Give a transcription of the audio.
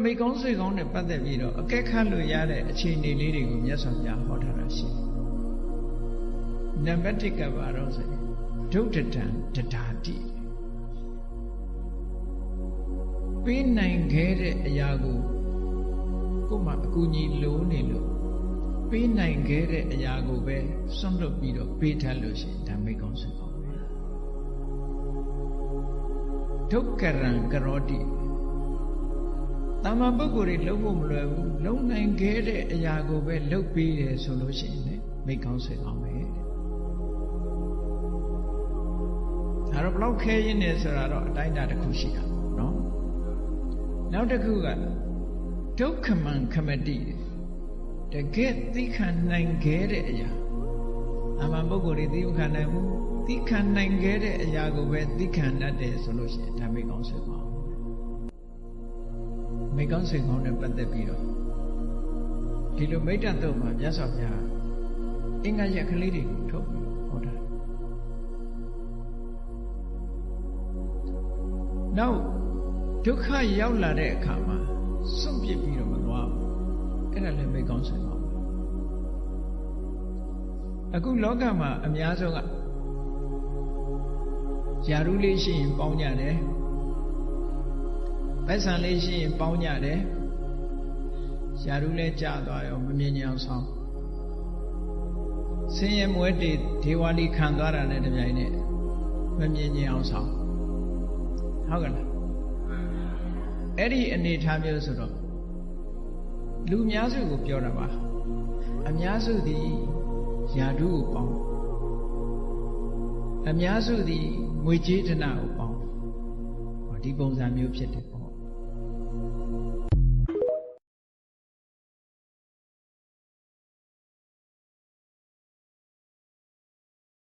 မိကောင်းဆွေကောင်းနဲ့ပတ်သက်ပြီးတော့အကဲခတ်လို့ရတဲ့အခြေအနေလေးတွေကိုမြတ်စွာဘုရားဟောထားတာရှိတယ်။နံပါတ်1ကပါတော့ဆိုရင်ဒုဋ္ဌတံတဒါတိပေးနိုင်ခဲ့တဲ့အရာကိုကိုယ်မှအကူအညီလိုနေလို့ပေးနိုင်ခဲ့တဲ့အရာကိုပဲစွန့်လွတ်ပြီးတော့ပေးထားလို့ရှိရင်ဒါမိကောင်းဆွေကောင်းပဲဒုက္ကရံကရောတိတာမန်ပုဂ္ဂိုလ်တွေလုပ်ဖို့မလွယ်ဘူးလုံနိုင်ခဲ့တဲ့အရာကိုပဲလုပ်ပြီးတယ်ဆိုလို့ရှိရင်လည်းမိကောင်းဆွေကောင်းပဲဒါတော့ဘလောက်ခဲရင်းနေဆိုတာတော့အတိုင်းအတာတစ်ခုရှိတာနော်နောက်တစ်ခုကဒုက္ခမံခမတိတကယ်သိခံနိုင်ခဲ့တဲ့အရာအမှန်ပုဂ္ဂိုလ်တွေသိခံနိုင်ဘူးသိခံနိုင်ခဲ့တဲ့အရာကိုပဲသိခံတတ်တယ်ဆိုလို့ရှိရင်ဒါမိကောင်းဆွေကောင်းမိကောင်းဆွေကောင်းနဲ့ပတ်သက်ပြီးတော့ဒီလိုမိတ္တတုတ်မှာမြတ်စွာဘုရားအင်္ဂါရက်ကလေးတွေကိုထုတ်ပြီးဟောတာနောက်ဒုက္ခရောက်လာတဲ့အခါမှာစွန့်ပစ်ပြီးတော့မသွားဘူးအဲ့ဒါလည်းမိကောင်းဆွေကောင်းအခုလောကမှာအများဆုံးကယာရုလေးရှိရင်ပေါင်းကြတယ်ပိုက်ဆံလေးရှိရင်ပေါင်းကြတယ်ယာရုလည်းကြာသွားရောမမြင်ကြအောင်ဆောင်ဆင်းရဲမွဲတေဒေဝါလီခံသွားတာနဲ့တပြိုင်နက်မမြင်ကြအောင်ဆောင်ဟုတ်ကလားအဲ့ဒီအနေထားမျိုးဆိုတော့လူအများစုကိုပြောတာပါအများစုသည်ယာဓုကိုပေါင်းအများစုသည်ငွေကြေးဒနာကိုပေါင်းဒီပုံစံမျိုးဖြစ်တယ်